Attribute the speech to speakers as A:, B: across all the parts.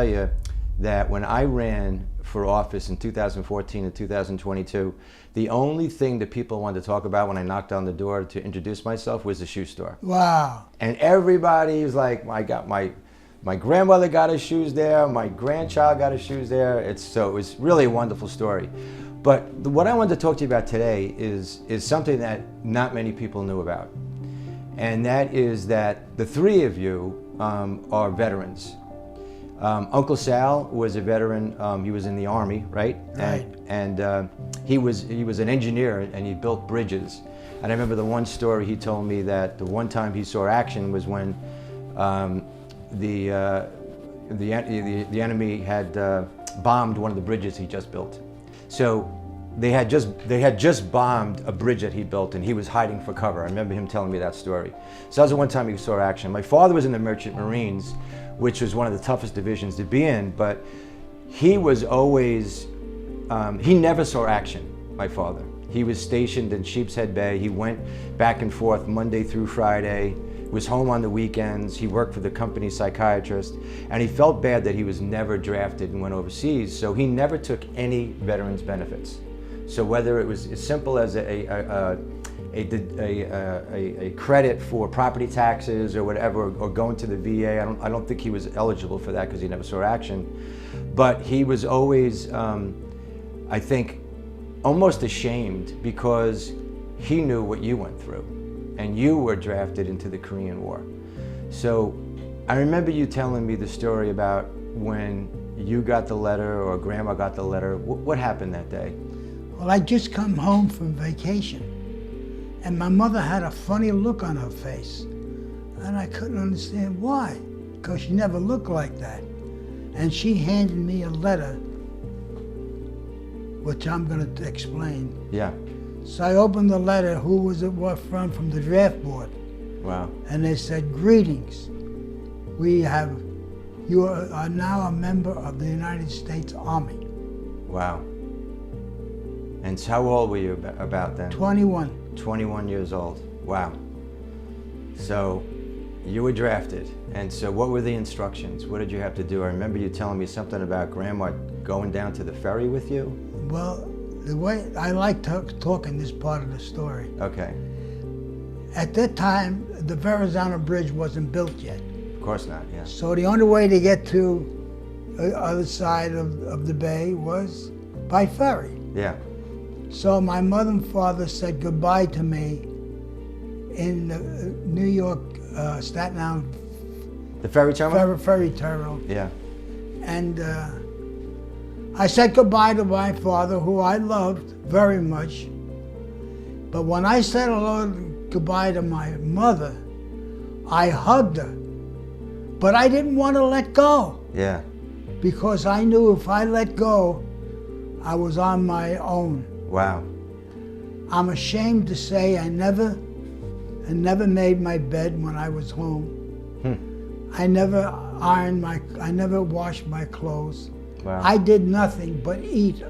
A: tell you that when I ran for office in 2014 and 2022, the only thing that people wanted to talk about when I knocked on the door to introduce myself was the shoe store.
B: Wow.
A: And everybody was like, I got my grandmother got his shoes there, my grandchild got his shoes there. So it was really a wonderful story. But what I wanted to talk to you about today is something that not many people knew about. And that is that the three of you are veterans. Uncle Sal was a veteran. He was in the Army, right?
B: Right.
A: And he was an engineer, and he built bridges. And I remember the one story he told me that the one time he saw action was when the enemy had bombed one of the bridges he just built. So they had just bombed a bridge that he built, and he was hiding for cover. I remember him telling me that story. So that was the one time he saw action. My father was in the Merchant Marines, which was one of the toughest divisions to be in, but he was always, he never saw action, my father. He was stationed in Sheepshead Bay. He went back and forth Monday through Friday, was home on the weekends. He worked for the company psychiatrist, and he felt bad that he was never drafted and went overseas, so he never took any veterans benefits. So whether it was as simple as a credit for property taxes or whatever, or going to the VA, I don't think he was eligible for that because he never saw action. But he was always, I think, almost ashamed because he knew what you went through, and you were drafted into the Korean War. So I remember you telling me the story about when you got the letter or Grandma got the letter. What happened that day?
B: Well, I just come home from vacation, and my mother had a funny look on her face, and I couldn't understand why, because she never looked like that. And she handed me a letter, which I'm going to explain.
A: Yeah.
B: So I opened the letter. Who was it from the draft board?
A: Wow.
B: And they said, "Greetings. You are now a member of the United States Army."
A: Wow. And so how old were you about then?
B: 21.
A: 21 years old. Wow. So you were drafted. And so what were the instructions? What did you have to do? I remember you telling me something about Grandma going down to the ferry with you.
B: Well, the way I like talking this part of the story.
A: Okay.
B: At that time, the Verrazano Bridge wasn't built yet.
A: Of course not, yeah.
B: So the only way to get to the other side of the bay was by ferry.
A: Yeah.
B: So my mother and father said goodbye to me in New York, Staten Island.
A: The ferry terminal?
B: Ferry terminal.
A: Yeah.
B: And I said goodbye to my father, who I loved very much. But when I said goodbye to my mother, I hugged her. But I didn't want to let go.
A: Yeah.
B: Because I knew if I let go, I was on my own.
A: Wow.
B: I'm ashamed to say I never made my bed when I was home. I never I never washed my clothes.
A: Wow.
B: I did nothing but eat.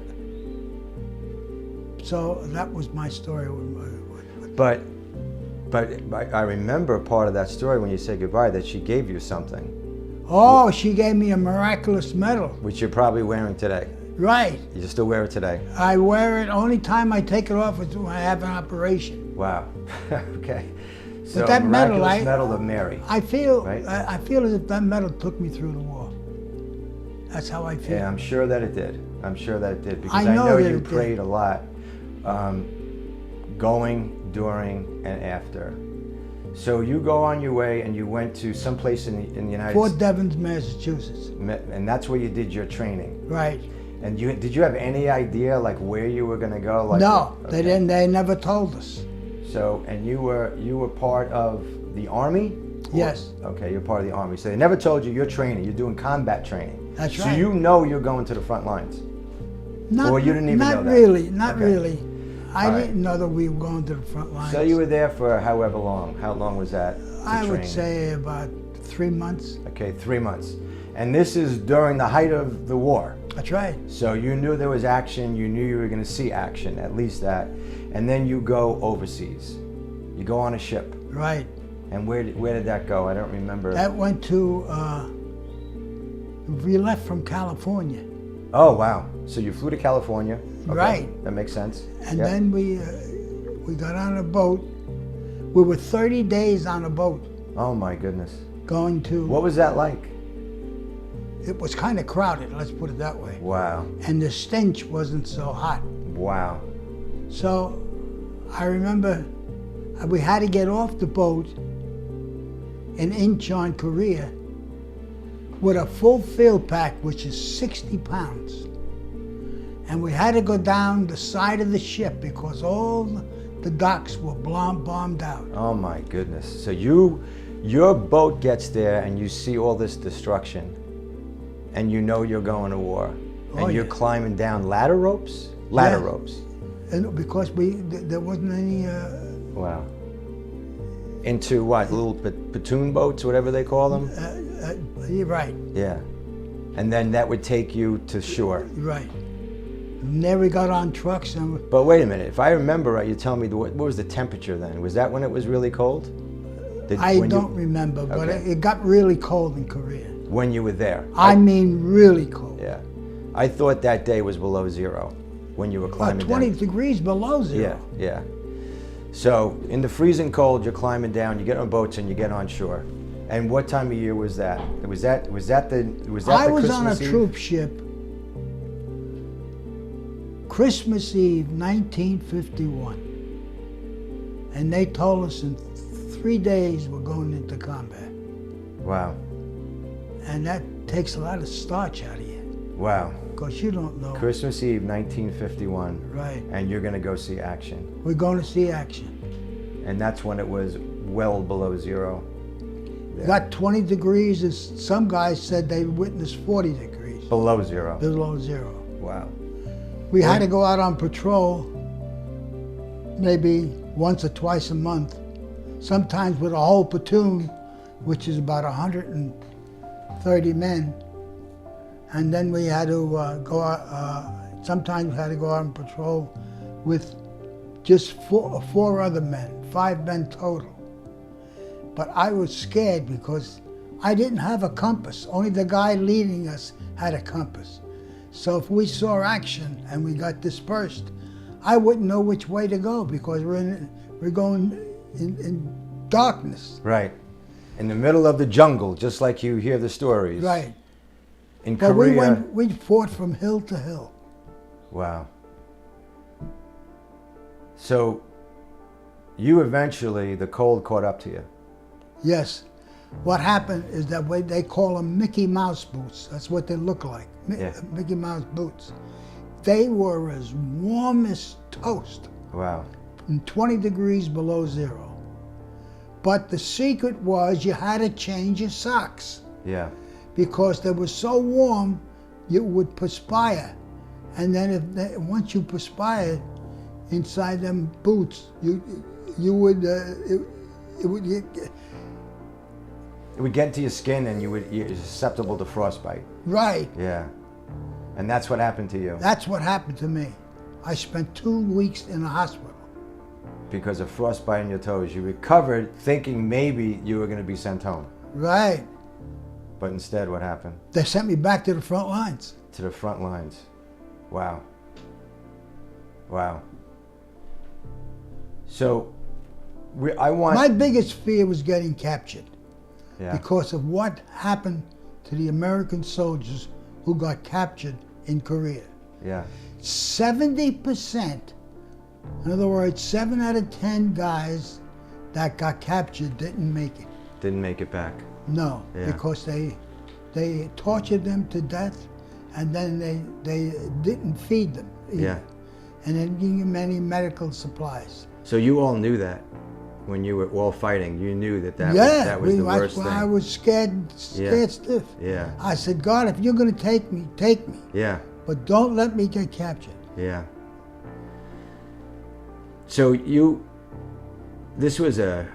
B: So that was my story.
A: But I remember part of that story when you said goodbye, that she gave you something.
B: Oh, she gave me a miraculous medal.
A: Which you're probably wearing today.
B: Right.
A: You still wear it today?
B: I wear it, only time I take it off is when I have an operation.
A: Wow. Okay. So
B: But that
A: miraculous medal of Mary.
B: I feel,
A: right?
B: I feel as if that medal took me through the war. That's how I feel.
A: Yeah, I'm sure that it did. I'm sure that it did, because
B: I know that
A: you
B: it
A: prayed
B: did.
A: a lot, going, during, and after. So you go on your way, and you went to some place in the United States.
B: Fort Devens, Massachusetts.
A: And that's where you did your training.
B: Right.
A: And did you have any idea like where you were going to go? Like,
B: no,
A: okay.
B: they didn't. They never told us.
A: So, and you were part of the Army?
B: Yes.
A: Okay, you're part of the Army. So they never told you you're training. You're doing combat training.
B: That's
A: so
B: right.
A: So you know you're going to the front lines.
B: Not,
A: or you didn't even know that?
B: Not
A: Okay.
B: really. I
A: All
B: didn't know that we were going to the front lines.
A: So you were there for however long? How long was that?
B: I would
A: train?
B: say about 3 months.
A: Okay, 3 months. And this is during the height of the war.
B: That's right.
A: So you knew there was action, you knew you were going to see action, at least that. And then you go overseas. You go on a ship.
B: Right.
A: And where did that go? I don't remember.
B: That went to We left from California.
A: Oh, wow. So you flew to California. Okay.
B: Right.
A: That makes sense.
B: And
A: Yep.
B: then we got on a boat. We were 30 days on a boat
A: Oh, my goodness.
B: going to,
A: What was that like?
B: it was kind of crowded, let's put it that way.
A: Wow.
B: And the stench wasn't so hot.
A: Wow.
B: So I remember we had to get off the boat in Incheon, Korea, with a full field pack, which is 60 pounds. And we had to go down the side of the ship because all the docks were bombed out.
A: Oh, my goodness. So your boat gets there and you see all this destruction and you know you're going to war. And
B: Oh,
A: you're
B: yeah.
A: climbing down ladder ropes? Ladder
B: Yeah.
A: ropes.
B: And because there wasn't any,
A: Wow. Into what? Little platoon boats, whatever they call them?
B: you're right,
A: Yeah. And then that would take you to shore.
B: you're right. And there we got on trucks and
A: But wait a minute. If I remember right, you tell me what was the temperature then? Was that when it was really cold?
B: I
A: when
B: don't remember, but
A: Okay.
B: it got really cold in Korea.
A: when you were there.
B: I mean really cold.
A: Yeah. I thought that day was below zero when you were climbing
B: 20
A: down.
B: degrees below
A: Yeah,
B: zero.
A: yeah. So in the freezing cold, you're climbing down, you get on boats and you get on shore. And what time of year was that? Was that the
B: I was
A: Christmas
B: on a
A: Eve?
B: troop ship Christmas Eve, 1951. And they told us in 3 days we're going into combat.
A: Wow.
B: And that takes a lot of starch out of you,
A: Wow.
B: because you don't know.
A: Christmas Eve, 1951.
B: Right.
A: And you're going to go see action.
B: We're going to see action.
A: And that's when it was well below zero. Yeah.
B: Got 20 degrees, as some guys said they witnessed 40 degrees
A: Below zero.
B: below zero.
A: Wow.
B: We had to go out on patrol maybe once or twice a month, sometimes with a whole platoon, which is about 130 men. And then we had to sometimes we had to go out on patrol with just four other men, 5 men total. But I was scared because I didn't have a compass. Only the guy leading us had a compass. So if we saw action and we got dispersed, I wouldn't know which way to go because we're going in darkness.
A: Right. In the middle of the jungle, just like you hear the stories.
B: Right.
A: In
B: But
A: Korea.
B: we fought from hill to hill.
A: Wow. So you eventually, the cold caught up to you.
B: Yes. What happened is that they call them Mickey Mouse boots. That's what they look like,
A: Yeah.
B: Mickey Mouse boots. They were as warm as toast,
A: Wow.
B: and 20 degrees below zero. But the secret was you had to change your socks
A: Yeah.
B: because they were so warm you would perspire. And then once you perspired inside them boots, it would
A: It would get into your skin and you're susceptible to frostbite.
B: right.
A: Yeah. And that's what happened to you
B: That's what happened to me. I spent 2 weeks in the hospital.
A: because of frostbite in your toes. You recovered thinking maybe you were going to be sent home.
B: Right.
A: But instead, what happened?
B: They sent me back to the front lines.
A: To the front lines. Wow. Wow. So,
B: My biggest fear was getting captured
A: Yeah.
B: because of what happened to the American soldiers who got captured in Korea.
A: Yeah.
B: 70%, in other words, 7 out of 10 guys that got captured didn't make it.
A: Didn't make it back.
B: No,
A: Yeah.
B: because they tortured them to death, and then they didn't feed them either.
A: Yeah.
B: And they didn't give them any medical supplies.
A: So you all knew that when you were all fighting. You knew that
B: Yeah,
A: was the
B: that's
A: worst
B: why
A: thing.
B: I was scared
A: Yeah.
B: stiff.
A: Yeah.
B: I said, God, if you're going to take me, take me.
A: Yeah.
B: But don't let me get captured.
A: Yeah. So this was a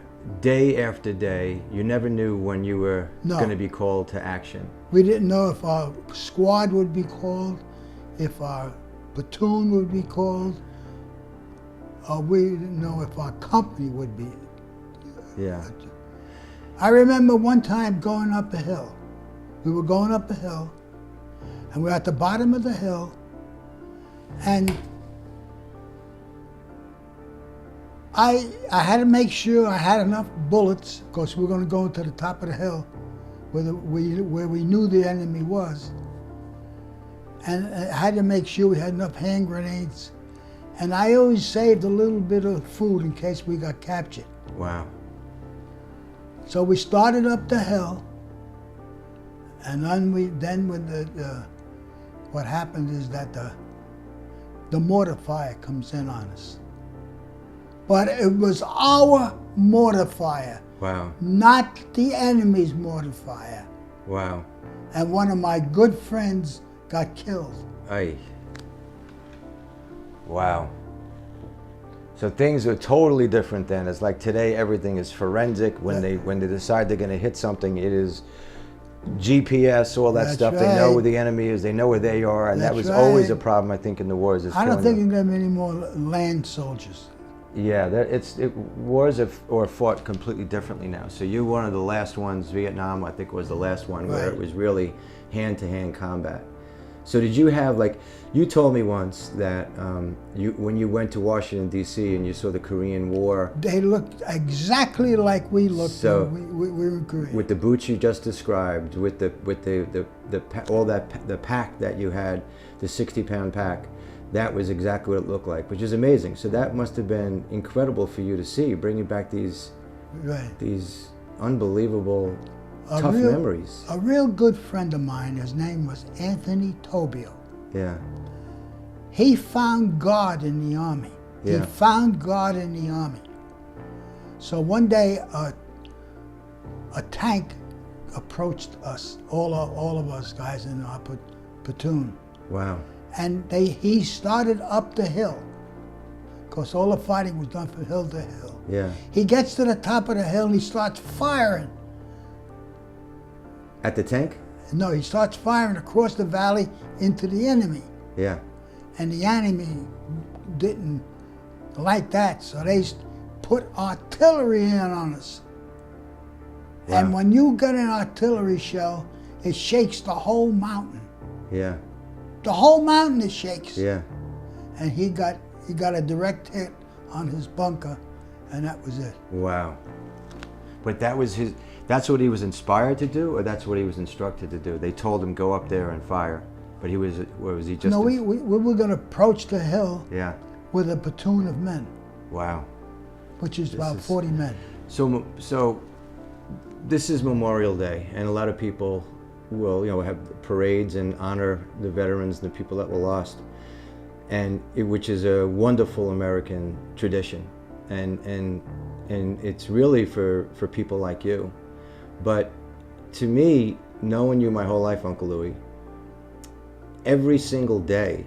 A: day after day. You never knew when you were
B: No.
A: going to be called to action.
B: We didn't know if our squad would be called, if our platoon would be called, or we didn't know if our company would be.
A: Yeah.
B: I remember one time going up a hill. We were going up a hill, And we're at the bottom of the hill, and I had to make sure I had enough bullets, because we were going to go to the top of the hill where we knew the enemy was. And I had to make sure we had enough hand grenades. And I always saved a little bit of food in case we got captured.
A: Wow.
B: So we started up the hill, and then what happened is that the mortar fire comes in on us. But it was our mortar fire,
A: Wow.
B: not the enemy's mortar fire.
A: Wow.
B: And one of my good friends got killed.
A: Aye. Wow. So things are totally different then. It's like today everything is forensic. When they decide they're going to hit something, it is GPS, all that
B: That's
A: stuff.
B: right.
A: They know where the enemy is. They know where they are, and that
B: That's
A: was always a
B: right.
A: problem, I think, in the wars. Is
B: I don't
A: killing
B: think
A: them.
B: there are many more land soldiers.
A: Yeah, wars are fought completely differently now. So you're one of the last ones. Vietnam, I think, was the last one where
B: Right.
A: it was really hand-to-hand combat. So did you have, like, you told me once that when you went to Washington D.C. and you saw the Korean War,
B: They looked exactly like we looked
A: So,
B: when we were in Korea.
A: with the boots you just described, with the pack that you had, the 60-pound pack, that was exactly what it looked like, which is amazing. So that must have been incredible for you to see, bringing back these unbelievable tough memories.
B: A real good friend of mine, his name was Anthony Tobio.
A: Yeah.
B: He found God in the Army.
A: Yeah.
B: He found God in the Army. So one day, a tank approached us, all of us guys in our platoon.
A: Wow.
B: And he started up the hill, because all the fighting was done from hill to hill.
A: Yeah.
B: He gets to the top of the hill and he starts firing.
A: At the tank?
B: No, he starts firing across the valley into the enemy.
A: Yeah.
B: And the enemy didn't like that, so they put artillery in on us.
A: Wow.
B: And when you get an artillery shell, it shakes the whole mountain.
A: Yeah.
B: The whole mountain it shakes.
A: Yeah.
B: And he got a direct hit on his bunker, and that was it.
A: Wow. But that's what he was inspired to do, or that's what he was instructed to do? They told him go up there and fire, but was he just?
B: No, we were going to approach the hill
A: Yeah.
B: with a platoon of men,
A: Wow.
B: which is about 40 men.
A: So this is Memorial Day, and a lot of people will, have parades and honor the veterans and the people that were lost, and which is a wonderful American tradition, and it's really for people like you. But to me, knowing you my whole life, Uncle Louie, every single day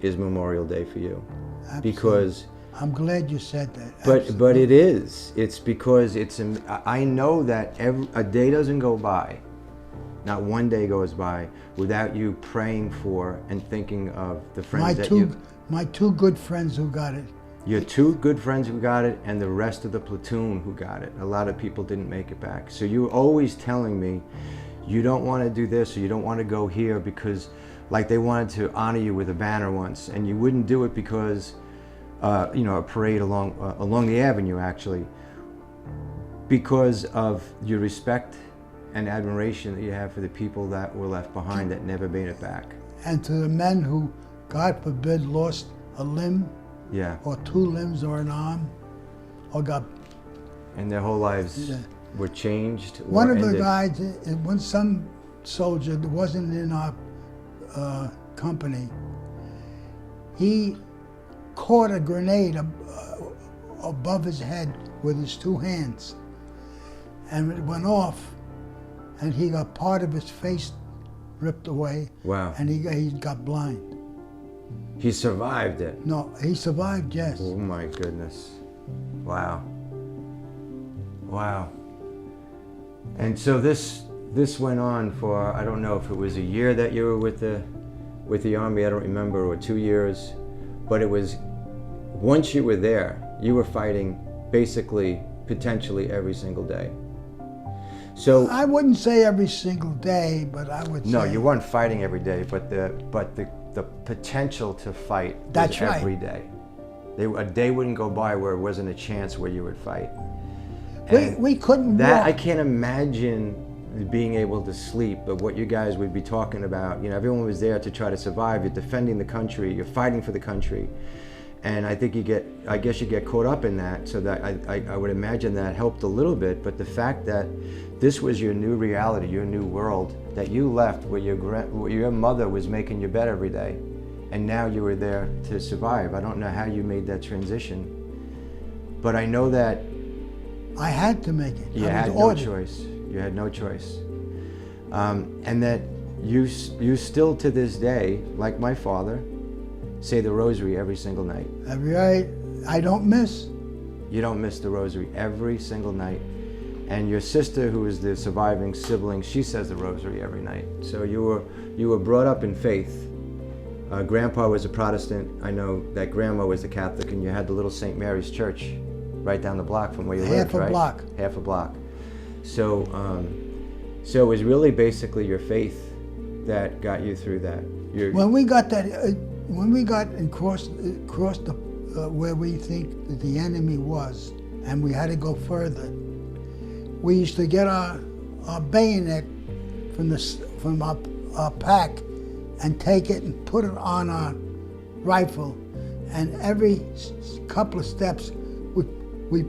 A: is Memorial Day for you.
B: Absolutely.
A: Because
B: I'm glad you said that.
A: but it is. It's because I know that a day doesn't go by, not one day goes by without you praying for and thinking of the friends
B: my two good friends who got it.
A: Your two good friends who got it, and the rest of the platoon who got it. A lot of people didn't make it back. So you were always telling me, you don't want to do this, or you don't want to go here, because, like, they wanted to honor you with a banner once, and you wouldn't do it because, a parade along the avenue, actually, because of your respect and admiration that you have for the people that were left behind that never made it back.
B: And to the men who, God forbid, lost a limb,
A: Yeah.
B: or two limbs, or an arm, or got.
A: And their whole lives were changed. Or
B: One of
A: ended.
B: the guys, some soldier that wasn't in our company, he caught a grenade above his head with his two hands, and it went off, and he got part of his face ripped away.
A: Wow.
B: And he got blind.
A: He survived it.
B: No, he survived, yes.
A: Oh my goodness. Wow. Wow. And so this went on for, I don't know if it was a year that you were with the Army, I don't remember, or 2 years, but it was, once you were there, you were fighting basically, potentially every single day. So
B: I wouldn't say every single day, but I would say.
A: no, you weren't fighting every day, but the potential to fight was
B: That's right.
A: every day. A day wouldn't go by where it wasn't a chance where you would fight.
B: We couldn't
A: That
B: walk.
A: I can't imagine being able to sleep, but what you guys would be talking about, you know, everyone was there to try to survive. You're defending the country, you're fighting for the country. And I think I guess you get caught up in that, so that I would imagine that helped a little bit, but the fact that this was your new reality, your new world, that you left where your mother was making your bed every day, and now you were there to survive. I don't know how you made that transition, but I know that
B: I had to make it.
A: you
B: I
A: had
B: was
A: no
B: ordered.
A: choice. You had no choice. And that you still to this day, like my father, say the rosary every single night.
B: Every night, I don't miss.
A: You don't miss the rosary every single night. And your sister, who is the surviving sibling, she says the rosary every night. So you were brought up in faith. Grandpa was a Protestant. I know that Grandma was a Catholic, and you had the little St. Mary's Church right down the block from where you lived, right?
B: Half a block.
A: Half a block. So, so it was really basically your faith that got you through that.
B: When we got that, when we got and crossed the where we think that the enemy was, and we had to go further, we used to get our bayonet from our pack and take it and put it on our rifle, and every couple of steps we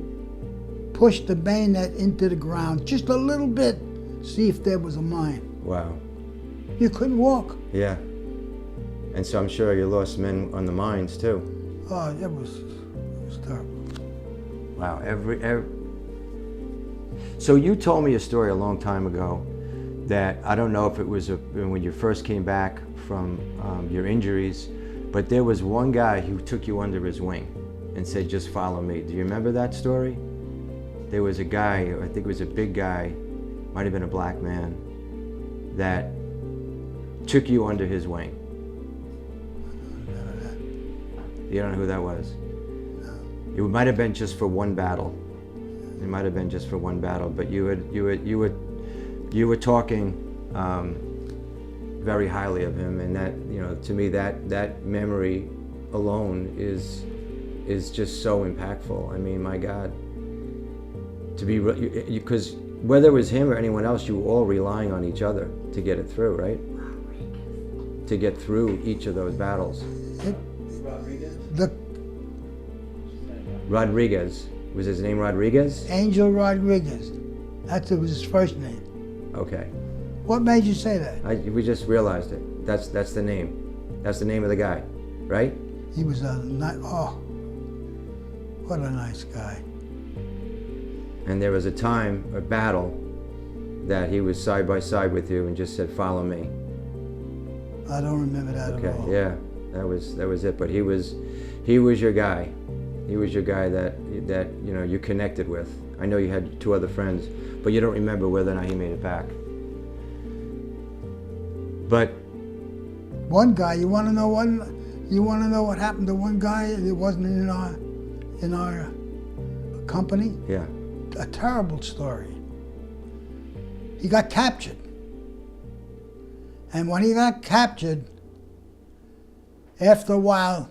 B: pushed the bayonet into the ground just a little bit, see if there was a mine.
A: Wow.
B: You couldn't walk.
A: Yeah. And so I'm sure you lost men on the mines too.
B: Oh, it was terrible.
A: Wow. So you told me a story a long time ago that I don't know if it was when you first came back from your injuries, but there was one guy who took you under his wing and said, "Just follow me." Do you remember that story? There was a guy, I think it was a big guy, might have been a black man, that took you under his wing. You don't know who that was? No. It might have been just for one battle. It might have been just for one battle, but you were talking very highly of him, and that, you know, to me that memory alone is just so impactful. I mean, my God, to be, because whether it was him or anyone else, you were all relying on each other to get it through, right? To get through each of those battles. Rodriguez. Was his name Rodriguez?
B: Angel Rodriguez. That was his first name.
A: Okay.
B: What made you say that?
A: We just realized it. That's the name. That's the name of the guy, right?
B: He was oh, what a nice guy.
A: And there was a time, a battle, that he was side by side with you and just said, "Follow me."
B: I don't remember that at all.
A: Okay, yeah, that was it. But he was your guy. He was your guy that you know you connected with. I know you had two other friends, but you don't remember whether or not he made it back. But
B: one guy, you want to know what happened to one guy that wasn't in our company?
A: Yeah.
B: A terrible story. He got captured. And when he got captured, after a while,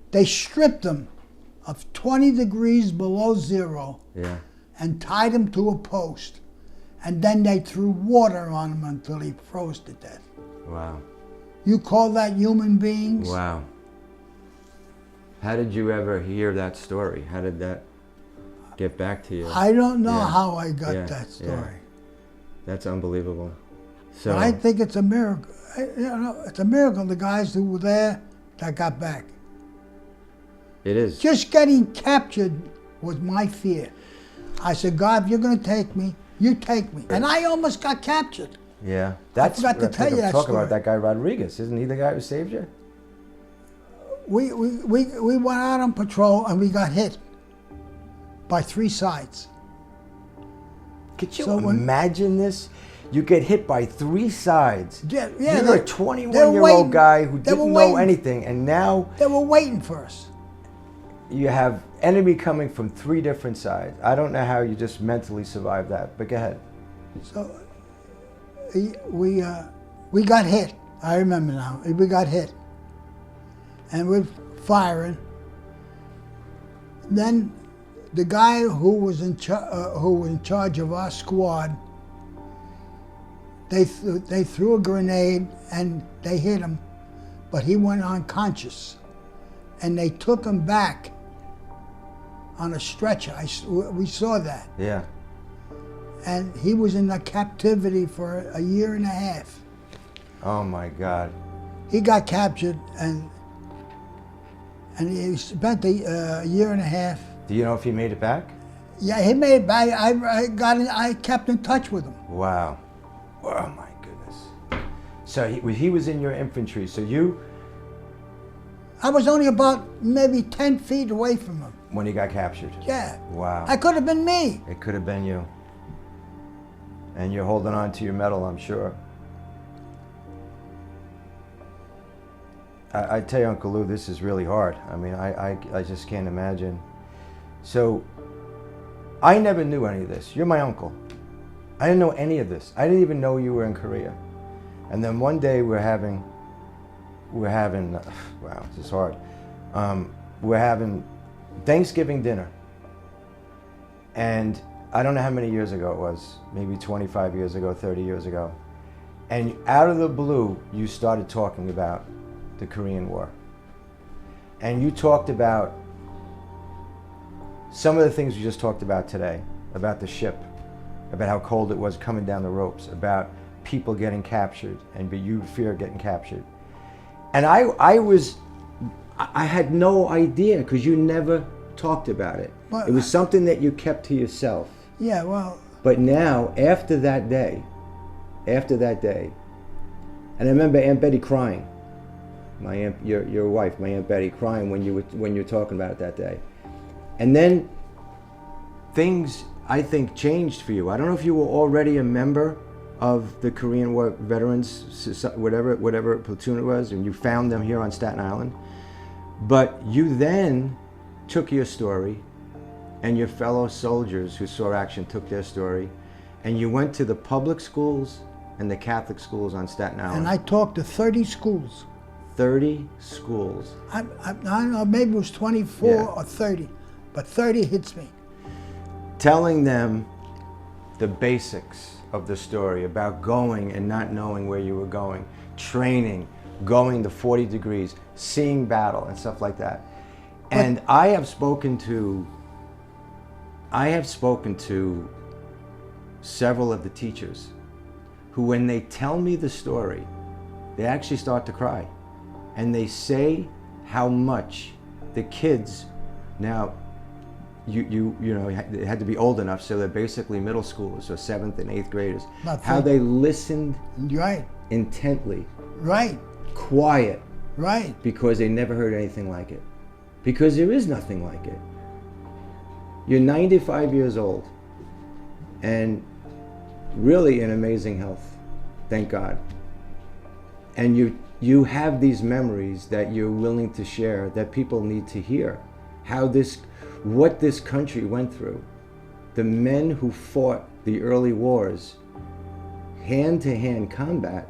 B: they stripped him of 20 degrees below zero,
A: yeah,
B: and tied him to a post. And then they threw water on him until he froze to death.
A: Wow.
B: You call that human beings?
A: Wow. How did you ever hear that story? How did that get back to you?
B: I don't know
A: Yeah.
B: how I got
A: Yeah,
B: that story.
A: yeah. That's unbelievable. So
B: But I think it's a miracle. It's a miracle the guys who were there that got back.
A: it is.
B: Just getting captured was my fear. I said, God, if you're going to take me, you take me. And I almost got captured.
A: Yeah. That's
B: forgot to tell you that
A: talk
B: story.
A: about that guy Rodriguez. Isn't he the guy who saved you?
B: We went out on patrol and we got hit by 3 sides.
A: Could you
B: So when-
A: imagine this? You get hit by 3 sides.
B: Yeah,
A: You're a
B: they
A: 21-year-old
B: waiting.
A: guy who
B: They were
A: didn't know
B: waiting.
A: anything, and now
B: They were waiting for us.
A: you have enemy coming from 3 different sides. I don't know how you just mentally survived that, but go ahead.
B: So we got hit. I remember now. We got hit, and we're firing. Then the guy who was in charge of our squad, they threw a grenade and they hit him, but he went unconscious, and they took him back on a stretcher. We saw that.
A: Yeah.
B: And he was in the captivity for a year and a half.
A: Oh my God.
B: He got captured and he spent a year and a half.
A: Do you know if he made it back?
B: Yeah, he made it back. I kept in touch with him.
A: Wow. Oh my goodness. So he was in your infantry. So
B: I was only about maybe 10 feet away from him.
A: When he got captured?
B: Yeah.
A: Wow.
B: I could have been me.
A: It could have been you. And you're holding on to your medal, I'm sure. I tell you, Uncle Lou, this is really hard. I mean, I just can't imagine. So, I never knew any of this. You're my uncle. I didn't know any of this. I didn't even know you were in Korea. And then one day we're having, wow, this is hard. We're having Thanksgiving dinner. And I don't know how many years ago it was, maybe 25 years ago, 30 years ago. And out of the blue, you started talking about the Korean War. And you talked about some of the things we just talked about today, about the ship, about how cold it was coming down the ropes, about people getting captured, and you fear getting captured. And I had no idea, because you never talked about it.
B: Well,
A: it was something that you kept to yourself.
B: Yeah, well.
A: But now, after that day, and I remember Aunt Betty crying, your wife, my Aunt Betty, crying when you were talking about it that day. And then things, I think, changed for you. I don't know if you were already a member of the Korean War veterans, whatever platoon it was, and you found them here on Staten Island. But you then took your story, and your fellow soldiers who saw action took their story, and you went to the public schools and the Catholic schools on Staten Island.
B: And I talked to 30 schools.
A: 30 schools.
B: I don't know, maybe it was 24 or 30, but 30 hits me.
A: Telling them the basics of the story about going and not knowing where you were going, training, going to 40 degrees, seeing battle and stuff like that. And I have spoken to several of the teachers who, when they tell me the story, they actually start to cry. And they say how much the kids, now, you know, they had to be old enough, so they're basically middle schoolers, so 7th and 8th graders. How they listened intently.
B: Right.
A: Quiet.
B: Right.
A: Because they never heard anything like it. Because there is nothing like it. You're 95 years old and really in amazing health, thank God. And you have these memories that you're willing to share, that people need to hear. What this country went through. The men who fought the early wars, hand-to-hand combat,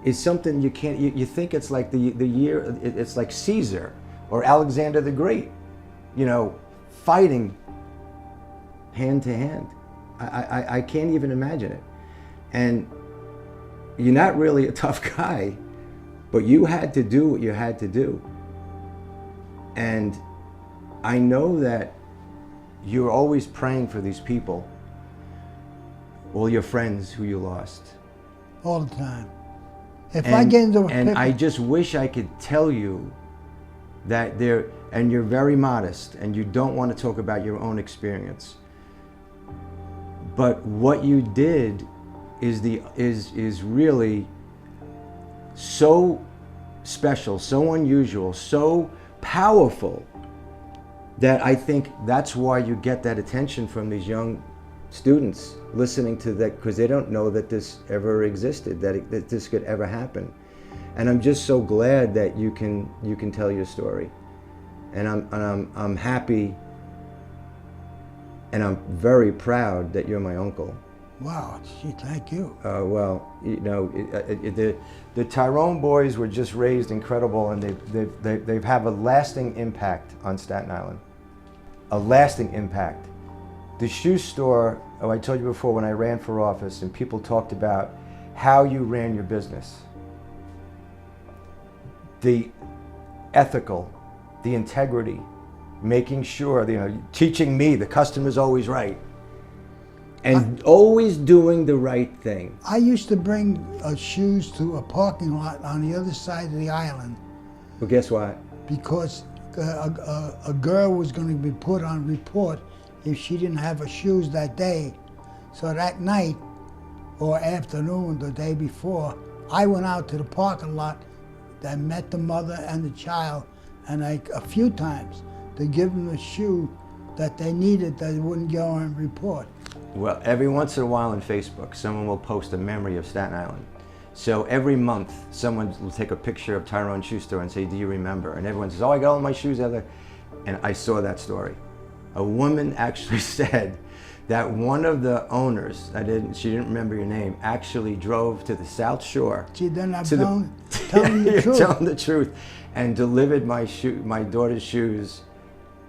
A: is something you can't, you think it's like it's like Caesar or Alexander the Great, you know, fighting hand-to-hand. I can't even imagine it. And you're not really a tough guy, but you had to do what you had to do. And I know that you're always praying for these people, all your friends who you lost.
B: All the time. I get into
A: and I just wish I could tell you that and you're very modest and you don't want to talk about your own experience. But what you did is really so special, so unusual, so powerful, that I think that's why you get that attention from these young students listening to that, because they don't know that this ever existed, that this could ever happen. And I'm just so glad that you can tell your story. And I'm happy, and I'm very proud that you're my uncle.
B: Wow, gee, thank you.
A: Well, you know, the Tirone boys were just raised incredible, and they've have a lasting impact on Staten Island. A lasting impact. The shoe store, I told you before when I ran for office and people talked about how you ran your business. The ethical, the integrity, making sure, you know, teaching me the customer's always right. And always doing the right thing.
B: I used to bring shoes to a parking lot on the other side of the island.
A: Well, guess what?
B: Because a girl was going to be put on report if she didn't have her shoes that day. So that night or afternoon, the day before, I went out to the parking lot and met the mother and the child, and a few times to give them the shoe that they needed that wouldn't go on report.
A: Well, every once in a while on Facebook, someone will post a memory of Staten Island. So every month, someone will take a picture of Tirone Shoe Store and say, do you remember? And everyone says, oh, I got all my shoes out there. And I saw that story. A woman actually said that one of the owners, she didn't remember your name, actually drove to the South Shore.
B: See, then I'm telling the truth.
A: Telling the truth, and delivered my daughter's shoes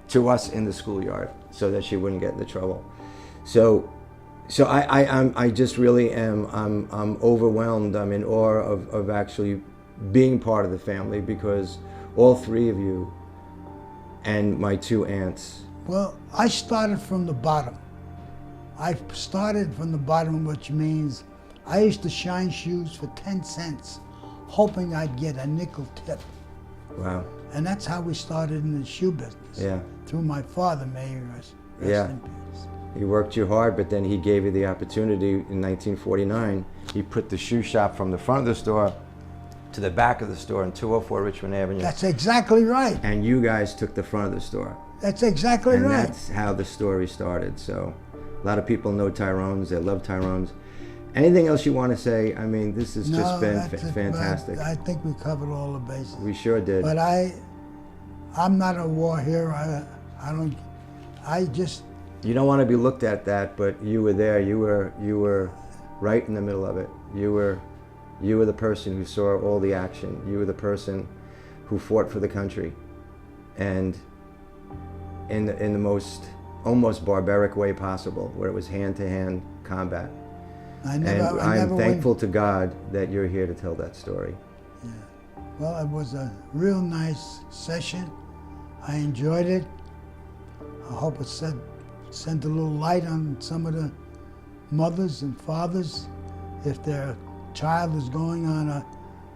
A: to us in the schoolyard so that she wouldn't get into trouble. So I just really am, I'm overwhelmed. I'm in awe of actually being part of the family, because all three of you and my two aunts.
B: Well, I started from the bottom. I started from the bottom, which means I used to shine shoes for 10 cents, hoping I'd get a nickel tip.
A: Wow.
B: And that's how we started in the shoe business.
A: Yeah.
B: Through my father, may he rest in peace.
A: He worked you hard, but then he gave you the opportunity in 1949. He put the shoe shop from the front of the store to the back of the store on 204 Richmond Avenue.
B: That's exactly right.
A: And you guys took the front of the store.
B: That's exactly right.
A: And that's how the story started. So a lot of people know Tirones, they love Tirones. Anything else you want to say? I mean, this has just been fantastic.
B: I think we covered all the bases.
A: We sure did.
B: But I'm not a war hero.
A: You don't want to be looked at that, but you were there. You were right in the middle of it. You were the person who saw all the action. You were the person who fought for the country, and in the most almost barbaric way possible, where it was hand-to-hand combat. I'm thankful to God that you're here to tell that story.
B: Yeah. Well, it was a real nice session. I enjoyed it. I hope it sent a little light on some of the mothers and fathers. If their child is going on a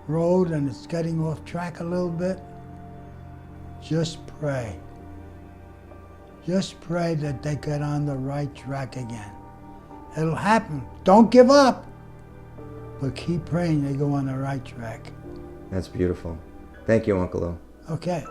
B: road and it's getting off track a little bit, just pray. Just pray that they get on the right track again. It'll happen. Don't give up, but keep praying they go on the right track.
A: That's beautiful. Thank you, Uncle Lou.
B: Okay.